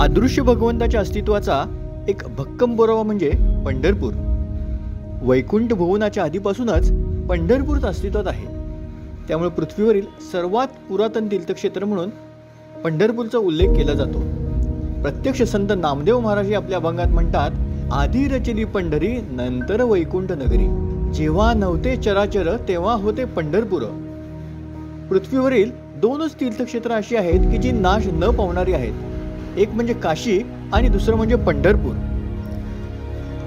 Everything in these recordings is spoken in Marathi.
अदृश्य भगवंताच्या अस्तित्वाचा एक भक्कम पुरावा म्हणजे पंढरपूर। वैकुंठ भुवनाच्या आधीपासूनच पंढरपूर अस्तित्वात आहे। त्यामुळे पृथ्वीवरील सर्वात पुरातन तीर्थक्षेत्र म्हणून पंढरपूरचा उल्लेख केला जातो। प्रत्यक्ष संत नामदेव महाराज आपल्या अभंगात म्हणतात, आधी रचली पंढरी नंतर वैकुंठ नगरी, जेव्हा नव्हते चराचर तेव्हा होते पंढरपूर। पृथ्वीवरील दोनच तीर्थक्षेत्र अशी आहेत की जी नाश न पावणारी आहेत, एक म्हणजे काशी आणि दुसरं म्हणजे पंढरपूर।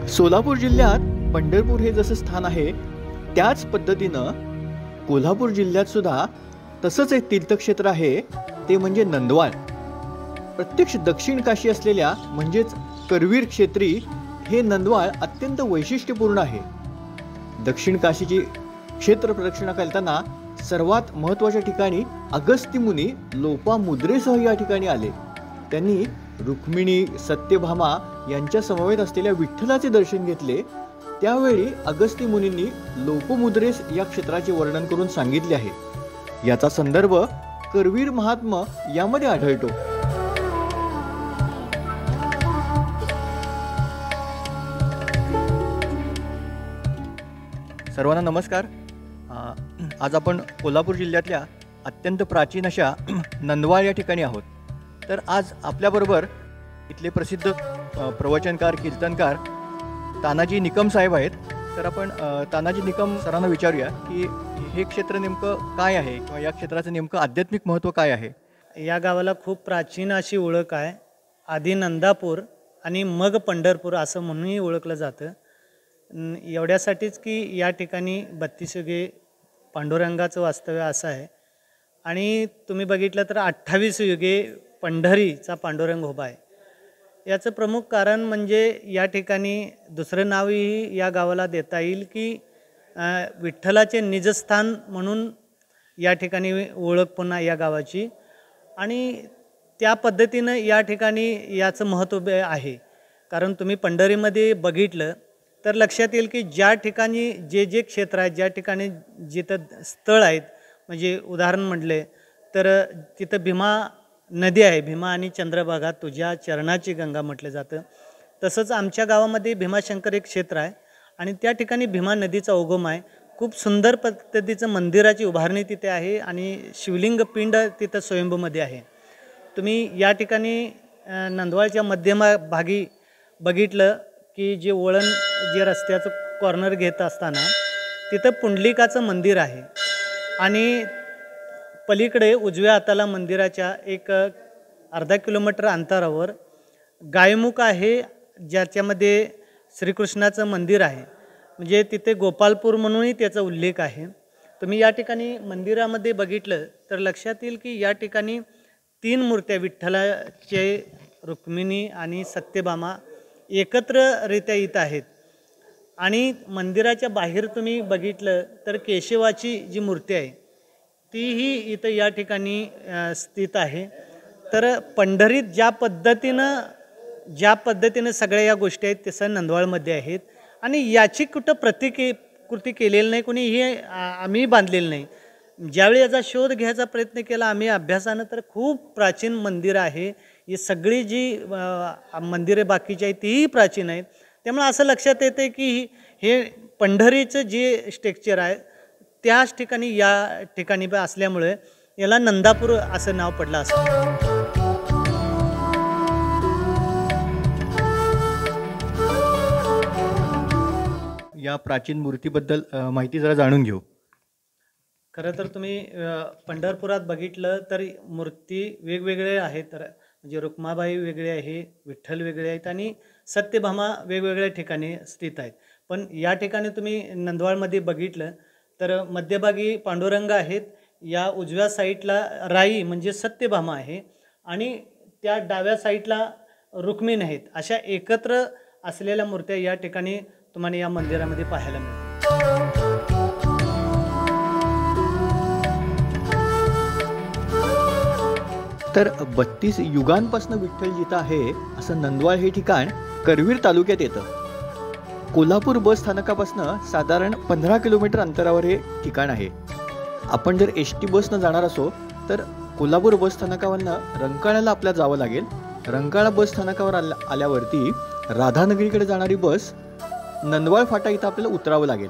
सोलापूर जिल्ह्यात पंढरपूर हे जसं स्थान आहे त्याच पद्धतीनं कोल्हापूर जिल्ह्यात सुद्धा तसंच एक तीर्थक्षेत्र आहे, ते म्हणजे नंदवाळ। प्रत्यक्ष दक्षिण काशी असलेल्या म्हणजेच करवीर क्षेत्री हे नंदवाळ अत्यंत वैशिष्ट्यपूर्ण आहे। दक्षिण काशीची क्षेत्र प्रदक्षिणा करताना सर्वात महत्त्वाच्या ठिकाणी अगस्त्य मुनी लोपामुद्रेसह या ठिकाणी आले। त्यांनी रुक्मिणी सत्यभामा यांच्या समवेत असलेल्या विठ्ठलाचे दर्शन घेतले। त्यावेळी अगस्त्य मुनींनी लोपमुद्रेस या क्षेत्राचे वर्णन करून सांगितले आहे। याचा संदर्भ करवीर महात्म्य यामध्ये आढळतो। सर्वांना नमस्कार। आज आपण कोल्हापूर जिल्ह्यातल्या अत्यंत प्राचीन अशा नंदवाळ या ठिकाणी आहोत। तर आज आपल्याबरोबर इथले प्रसिद्ध प्रवचनकार कीर्तनकार तानाजी निकम साहेब आहेत। तर आपण तानाजी निकम सरांना विचारूया की हे क्षेत्र नेमकं काय आहे किंवा या क्षेत्राचं नेमकं आध्यात्मिक महत्त्व काय आहे। या गावाला खूप प्राचीन अशी ओळख आहे। आधी नंदापूर आणि मग पंढरपूर असं म्हणूनही ओळखलं जातं। एवढ्यासाठीच की या ठिकाणी 32 युगे पांडुरंगाचं वास्तव्य असं आहे आणि तुम्ही बघितलं तर 28 युगे पंढरीचा पांडुरंग उभा आहे। याचं प्रमुख कारण म्हणजे या ठिकाणी दुसरं नावही या गावाला देता येईल की विठ्ठलाचे निजस्थान म्हणून या ठिकाणी ओळख पुन्हा या गावाची, आणि त्या पद्धतीनं या ठिकाणी याचं महत्त्व आहे। कारण तुम्ही पंढरीमध्ये बघितलं तर लक्षात येईल की ज्या ठिकाणी जे क्षेत्र आहेत, ज्या ठिकाणी जिथं स्थळ आहेत, म्हणजे उदाहरण म्हटले तर तिथं भीमा नदी आहे। भीमा आणि चंद्रभागा तुझ्या चरणाची गंगा म्हटलं जातं। तसंच आमच्या गावामध्ये भीमाशंकर एक क्षेत्र आहे आणि त्या ठिकाणी भीमा नदीचा उगम आहे। खूप सुंदर पद्धतीचं मंदिराची उभारणी तिथे आहे आणि शिवलिंग पिंड तिथं स्वयंभूमध्ये आहे। तुम्ही या ठिकाणी नंदवाळच्या मध्यभागी बघितलं की जे वळण जे रस्त्याचं कॉर्नर घेत असताना तिथं पुंडलिकाचं मंदिर आहे आणि पलीकडे उजव्या हाताला मंदिराच्या एक अर्धा किलोमीटर अंतरावर गायमुख आहे, ज्याच्यामध्ये श्रीकृष्णाचं मंदिर आहे। म्हणजे तिथे गोपालपूर म्हणूनही त्याचा उल्लेख आहे। तुम्ही या ठिकाणी मंदिरामध्ये बघितलं तर लक्षात येईल की या ठिकाणी 3 मूर्त्या विठ्ठलाचे, रुक्मिणी आणि सत्यभामा एकत्ररित्या इथं आहेत। आणि मंदिराच्या बाहेर तुम्ही बघितलं तर केशवाची जी मूर्ती आहे तीही इथं या ठिकाणी स्थित आहे। तर पंढरीत ज्या पद्धतीनं सगळ्या या गोष्टी आहेत तसं नंदवाळमध्ये आहेत आणि याची कुठं प्रतिकृती केलेली नाही, कोणी हे आम्ही बांधलेलं नाही। ज्यावेळी याचा शोध घ्यायचा प्रयत्न केला आम्ही अभ्यासानं तर खूप प्राचीन मंदिरं आहे। ही सगळी जी मंदिरे बाकीची आहेत तीही प्राचीन आहेत। त्यामुळे असं लक्षात येते की हे पंढरीचं जे स्ट्रक्चर आहे त्याच ठिकाणी या ठिकाणी असल्यामुळे याला नंदापूर असं नाव पडलं असं। या प्राचीन मूर्तीबद्दल माहिती जरा जाणून घेऊ। खरं तर तुम्ही पंढरपुरात बघितलं तर मूर्ती वेगवेगळे आहेत। तर म्हणजे रुक्माबाई वेगळे आहे, विठ्ठल वेगळे आहेत आणि सत्यभामा वेगवेगळ्या ठिकाणी स्थित आहेत। पण या ठिकाणी तुम्ही नंदवाळमध्ये बघितलं तर मध्यभागी पांडुरंग आहेत, या उजव्या साईडला राई म्हणजे सत्यभामा आहे आणि त्या डाव्या साईडला रुक्मिणी आहेत। अशा एकत्र असलेल्या मूर्त्या या ठिकाणी तुम्हाला या मंदिरामध्ये पाहायला मिळतात। तर 32 युगांपासून विठ्ठल जिथं आहे असं नंदवाळ हे ठिकाण करवीर तालुक्यात येतं। कोल्हापूर बस स्थानकापासून साधारण 15 किलोमीटर अंतरावर हे ठिकाण आहे। आपण जर एसटी बसनं जाणार असो तर कोल्हापूर बस स्थानकावरनं रंकाळ्याला आपल्याला जावं लागेल रंकाळा बस स्थानकावर आल्यावरती राधानगरीकडे जाणारी बस नंदवाळ फाटा इथं आपल्याला उतरावं लागेल.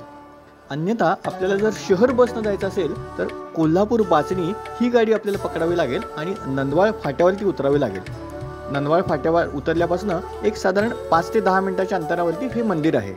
अन्यथा आपल्याला जर शहर बसनं जायचं असेल तर कोल्हापूर बाचणी ही गाडी आपल्याला पकडावी लागेल आणि नंदवाळ फाट्यावरती उतरावी लागेल. नंदवाळ फाट्यावर उतरल्यापासून एक साधारण 5 ते 10 मिनिटाच्या अंतरावरती हे मंदिर आहे.